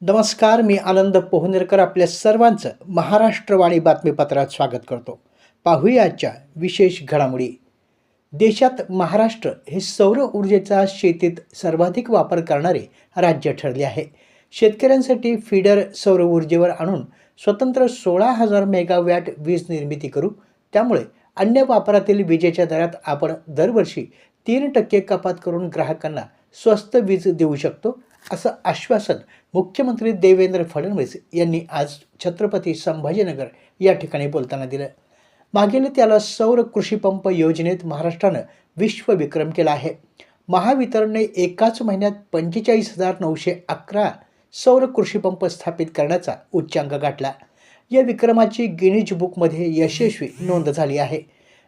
नमस्कार, मी आनंद पोहनेरकर आपल्या सर्वांचं महाराष्ट्रवाणी बातमीपत्रात स्वागत करतो. पाहूया आजच्या विशेष घडामोडी. देशात महाराष्ट्र हे सौर ऊर्जेचा शेतीत सर्वाधिक वापर करणारे राज्य ठरले आहे. शेतकऱ्यांसाठी फीडर सौर ऊर्जेवर आणून स्वतंत्र 16,000 मेगावॅट वीज निर्मिती करू. त्यामुळे अन्य वापरातील विजेच्या दरात आपण दरवर्षी 3% कपात करून ग्राहकांना स्वस्त वीज देऊ शकतो, असं आश्वासन मुख्यमंत्री देवेंद्र फडणवीस यांनी आज छत्रपती संभाजीनगर या ठिकाणी बोलताना दिलं. मागील त्याला सौर कृषी पंप योजनेत महाराष्ट्रानं विश्वविक्रम केला आहे. महावितरणने एकाच महिन्यात 45,911 सौर कृषी पंप स्थापित करण्याचा उच्चांक गाठला. या विक्रमाची गिनीज बुकमध्ये यशस्वी नोंद झाली आहे.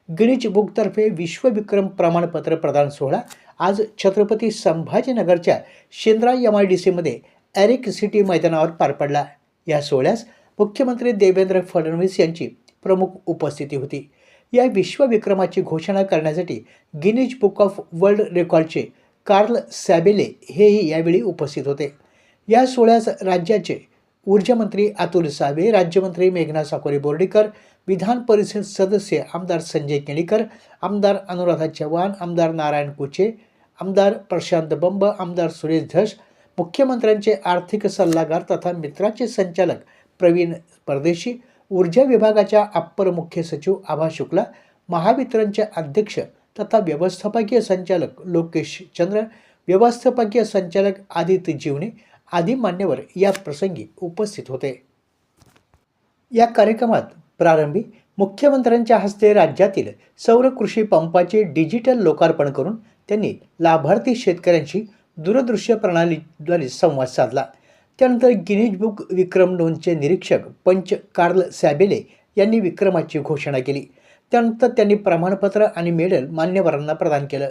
गिनीज बुकतर्फे विश्वविक्रम प्रमाणपत्र प्रदान सोहळा आज छत्रपती संभाजीनगरच्या शेंद्रा MIDCमध्ये एरिक सिटी मैदानावर पार पडला. या सोहळ्यास मुख्यमंत्री देवेंद्र फडणवीस यांची प्रमुख उपस्थिती होती. या विश्वविक्रमाची घोषणा करण्यासाठी गिनीज बुक ऑफ वर्ल्ड रेकॉर्डचे कार्ल सॅबेले हेही यावेळी उपस्थित होते. या सोहळ्यास राज्याचे ऊर्जामंत्री अतुल सावे, राज्यमंत्री मेघना साकोरे बोर्डीकर, विधान परिषद सदस्य आमदार संजय केणीकर, आमदार अनुराधा चव्हाण, आमदार नारायण कुचे, आमदार प्रशांत बंब, आमदार सुरेश धस, मुख्यमंत्र्यांचे आर्थिक सल्लागार तथा मित्राचे संचालक प्रवीण परदेशी, ऊर्जा विभागाच्या अप्पर मुख्य सचिव आभा शुक्ला, महावितरणचे अध्यक्ष तथा व्यवस्थापकीय संचालक लोकेश चंद्र, व्यवस्थापकीय संचालक आदित्य जीवने आदी मान्यवर या प्रसंगी उपस्थित होते. या कार्यक्रमात प्रारंभी मुख्यमंत्र्यांच्या हस्ते राज्यातील सौर कृषी पंपाचे डिजिटल लोकार्पण करून त्यांनी लाभार्थी शेतकऱ्यांशी दूरदृश्य प्रणालीद्वारे संवाद साधला. त्यानंतर गिनीज बुक विक्रम नोंदचे निरीक्षक पंच कार्ल सॅबेले यांनी विक्रमाची घोषणा केली. त्यानंतर त्यांनी प्रमाणपत्र आणि मेडल मान्यवरांना प्रदान केलं.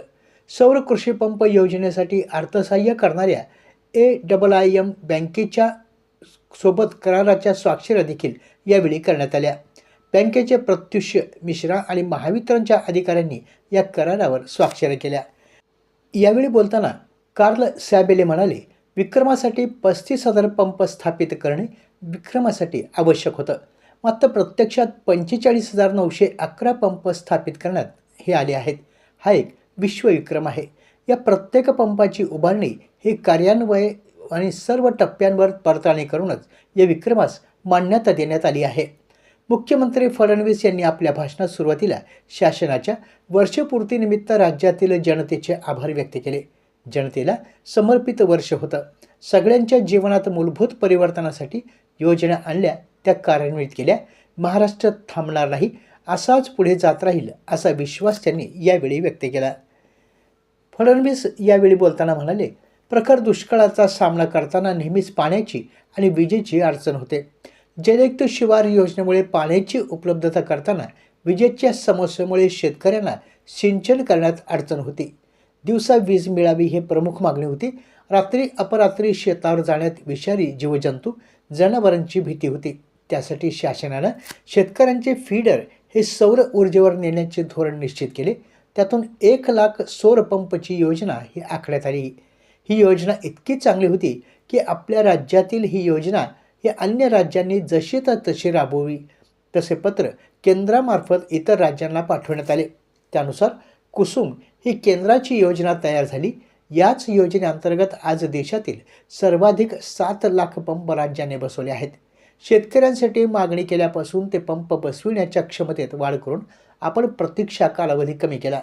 सौर कृषी पंप योजनेसाठी अर्थसहाय्य करणाऱ्या AIIM बँकेच्या सोबत कराराच्या स्वाक्षऱ्या देखील यावेळी करण्यात आल्या. बँकेचे प्रत्युष मिश्रा आणि महावितरणच्या अधिकाऱ्यांनी या करारावर स्वाक्षऱ्या केल्या. यावेळी बोलताना कार्ल सॅबेले म्हणाले, विक्रमासाठी 35,000 पंप स्थापित करणे विक्रमासाठी आवश्यक होतं, मात्र प्रत्यक्षात 45,911 पंप स्थापित करण्यात हे आले आहेत. हा एक विश्वविक्रम आहे. या प्रत्येक पंपाची उभारणी हे कार्यान्वय आणि सर्व टप्प्यांवर पडताळणी करूनच या विक्रमास मान्यता देण्यात आली आहे. मुख्यमंत्री फडणवीस यांनी आपल्या भाषणात सुरुवातीला शासनाच्या वर्षपूर्तीनिमित्त राज्यातील जनतेचे आभार व्यक्त केले. जनतेला समर्पित वर्ष होतं. सगळ्यांच्या जीवनात मूलभूत परिवर्तनासाठी योजना आणल्या, त्या कार्यान्वित केल्या. महाराष्ट्र थांबणार नाही, असाच पुढे जात राहील असा विश्वास त्यांनी यावेळी व्यक्त केला. फडणवीस यावेळी बोलताना म्हणाले, प्रखर दुष्काळाचा सामना करताना नेहमीच पाण्याची आणि विजेची अडचण होते. जलयुक्त शिवार योजनेमुळे पाण्याची उपलब्धता करताना विजेच्या समस्येमुळे शेतकऱ्यांना सिंचन करण्यात अडचण होती. दिवसा वीज मिळावी हे प्रमुख मागणी होती. रात्री अपरात्री शेतावर जाण्यात विषारी जीवजंतू, जनावरांची भीती होती. त्यासाठी शासनानं शेतकऱ्यांचे फीडर हे सौर ऊर्जेवर नेण्याचे धोरण निश्चित केले. त्यातून 1,00,000 सौर पंपची योजना ही आखण्यात आली. ही योजना इतकी चांगली होती की आपल्या राज्यातील ही योजना ही अन्य राज्यांनी जशी तर तशी राबवावी. तसे पत्र केंद्रामार्फत इतर राज्यांना पाठवण्यात आले. त्यानुसार कुसुम ही केंद्राची योजना तयार झाली. याच योजनेअंतर्गत आज देशातील सर्वाधिक 7,00,000 पंप राज्याने बसवले आहेत. शेतकऱ्यांसाठी मागणी केल्यापासून ते पंप बसविण्याच्या क्षमतेत वाढ करून आपण प्रतीक्षा कालावधी कमी केला.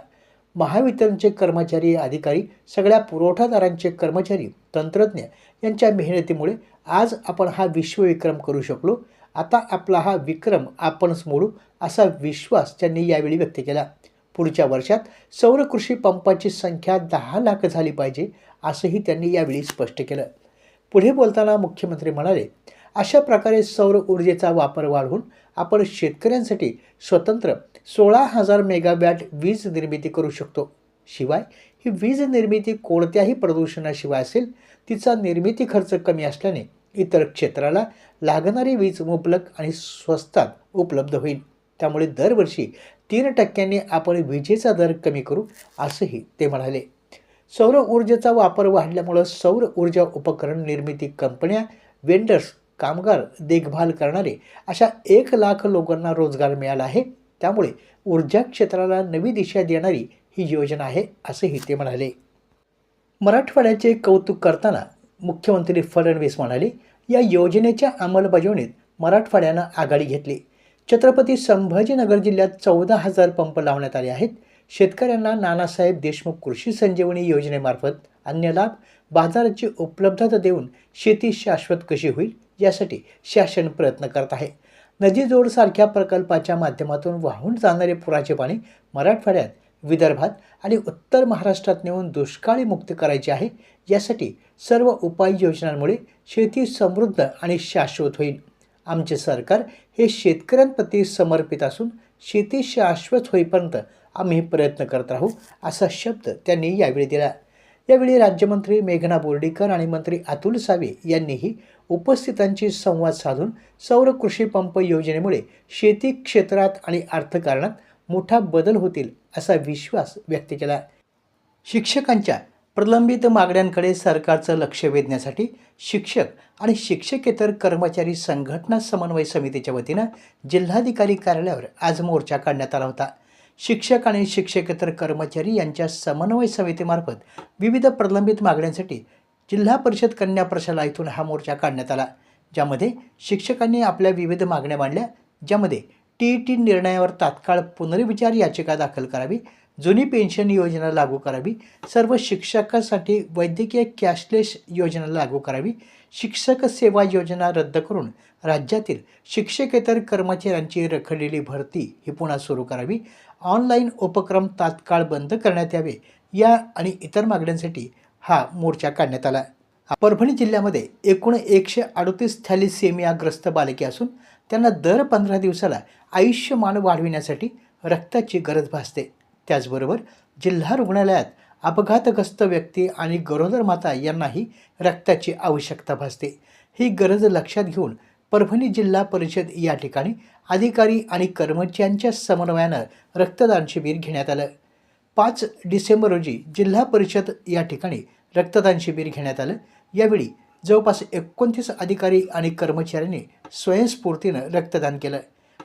महावितरणचे कर्मचारी, अधिकारी, सगळ्या पुरवठादारांचे कर्मचारी, तंत्रज्ञ यांच्या मेहनतीमुळे आज आपण हा विश्वविक्रम करू शकलो. आता आपला हा विक्रम आपणच मोडू असा विश्वास त्यांनी यावेळी व्यक्त केला. पुढच्या वर्षात सौर कृषी पंपाची संख्या 10,00,000 झाली पाहिजे असंही त्यांनी यावेळी स्पष्ट केलं. पुढे बोलताना मुख्यमंत्री म्हणाले, अशा प्रकारे सौर ऊर्जेचा वापर वाढवून आपण शेतकऱ्यांसाठी स्वतंत्र 16,000 मेगावॅट वीज निर्मिती करू शकतो. शिवाय ही वीज निर्मिती कोणत्याही प्रदूषणाशिवाय असेल. तिचा निर्मिती खर्च कमी असल्याने इतर क्षेत्राला लागणारी वीज मुबलक आणि स्वस्तात उपलब्ध होईल. त्यामुळे दरवर्षी 3% आपण विजेचा दर कमी करू असंही ते म्हणाले. सौर ऊर्जेचा वापर वाढल्यामुळे सौर ऊर्जा उपकरण निर्मिती कंपन्या वेंडर्स, कामगार, देखभाल करणारे अशा 1,00,000 लोकांना रोजगार मिळाला आहे. त्यामुळे ऊर्जा क्षेत्राला नवी दिशा देणारी ही योजना आहे, असेही ते म्हणाले. मराठवाड्याचे कौतुक करताना मुख्यमंत्री फडणवीस म्हणाले, या योजनेच्या अंमलबजावणीत मराठवाड्यानं आघाडी घेतली. छत्रपती संभाजीनगर जिल्ह्यात 14,000 पंप लावण्यात आले आहेत. शेतकऱ्यांना नानासाहेब देशमुख कृषी संजीवनी योजनेमार्फत अन्य लाभ, बाजाराची उपलब्धता देऊन शेती शाश्वत कशी होईल यासाठी शासन प्रयत्न करत आहे. नदीजोडसारख्या प्रकल्पाच्या माध्यमातून वाहून जाणारे पुराचे पाणी मराठवाड्यात, विदर्भात आणि उत्तर महाराष्ट्रात नेऊन दुष्काळी मुक्त करायचे आहे. यासाठी सर्व उपाययोजनांमुळे शेती समृद्ध आणि शाश्वत होईल. आमचे सरकार हे शेतकऱ्यांप्रती समर्पित असून शेती शाश्वत होईपर्यंत आम्ही प्रयत्न करत राहू, असा शब्द त्यांनी यावेळी दिला. यावेळी राज्यमंत्री मेघना बोर्डीकर आणि मंत्री अतुल सावे यांनीही उपस्थितांशी संवाद साधून सौर कृषी पंप योजनेमुळे शेती क्षेत्रात आणि अर्थकारणात मोठा बदल होतील असा विश्वास व्यक्त केला. शिक्षकांच्या प्रलंबित मागण्यांकडे सरकारचं लक्ष वेधण्यासाठी शिक्षक आणि शिक्षकेतर कर्मचारी संघटना समन्वय समितीच्या वतीनं जिल्हाधिकारी कार्यालयावर आज मोर्चा काढण्यात आला होता. शिक्षक आणि शिक्षकेतर कर्मचारी यांच्या समन्वय समितीमार्फत विविध प्रलंबित मागण्यांसाठी जिल्हा परिषद कन्या प्रशाला हा मोर्चा काढण्यात आला, ज्यामध्ये शिक्षकांनी आपल्या विविध मागण्या मांडल्या. ज्यामध्ये TET निर्णयावर तात्काळ पुनर्विचार याचिका दाखल करावी, जुनी पेन्शन योजना लागू करावी, सर्व शिक्षकांसाठी वैद्यकीय कॅशलेस योजना लागू करावी, शिक्षक सेवा योजना रद्द करून राज्यातील शिक्षकेतर कर्मचाऱ्यांची रखडलेली भरती ही पुन्हा सुरू करावी, ऑनलाईन उपक्रम तात्काळ बंद करण्यात यावे, या आणि इतर मागण्यांसाठी हा मोर्चा काढण्यात आला. परभणी जिल्ह्यामध्ये एकूण 138 थॅलिसेमियाग्रस्त बालके असून त्यांना दर 15 दिवसाला आयुष्यमान वाढविण्यासाठी रक्ताची गरज भासते. त्याचबरोबर जिल्हा रुग्णालयात अपघातग्रस्त व्यक्ती आणि गरोदर माता यांनाही रक्ताची आवश्यकता भासते. ही गरज लक्षात घेऊन परभणी जिल्हा परिषद या ठिकाणी अधिकारी आणि कर्मचाऱ्यांच्या समन्वयानं रक्तदान शिबिर घेण्यात आलं. 5 डिसेंबर रोजी जिल्हा परिषद या ठिकाणी रक्तदान शिबिर घेण्यात आलं. यावेळी जवळपास 29 अधिकारी आणि कर्मचाऱ्यांनी स्वयंस्फूर्तीनं रक्तदान केलं.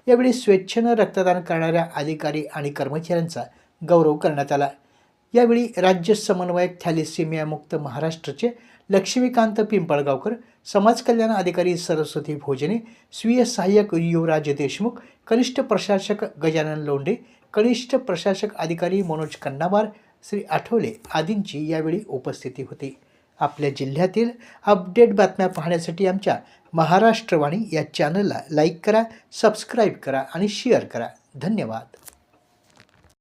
यावेळी स्वेच्छेनं रक्तदान करणाऱ्या अधिकारी आणि कर्मचाऱ्यांचा गौरव करण्यात आला. यावेळी राज्य समन्वयक थॅलिसेमिया मुक्त महाराष्ट्राचे लक्ष्मीकांत पिंपळगावकर, समाज कल्याण अधिकारी सरस्वती भोजने, स्वीय सहाय्यक युवराज देशमुख, कनिष्ठ प्रशासक गजानन लोंढे, कनिष्ठ प्रशासक अधिकारी मनोज कन्नावार, श्री आठवले आदींची यावेळी उपस्थिती होती. आपल्या जिल्ह्यातील अपडेट बातम्या पाहण्यासाठी आमच्या महाराष्ट्रवाणी या चॅनलला लाईक करा, सबस्क्राईब करा आणि शेअर करा. धन्यवाद.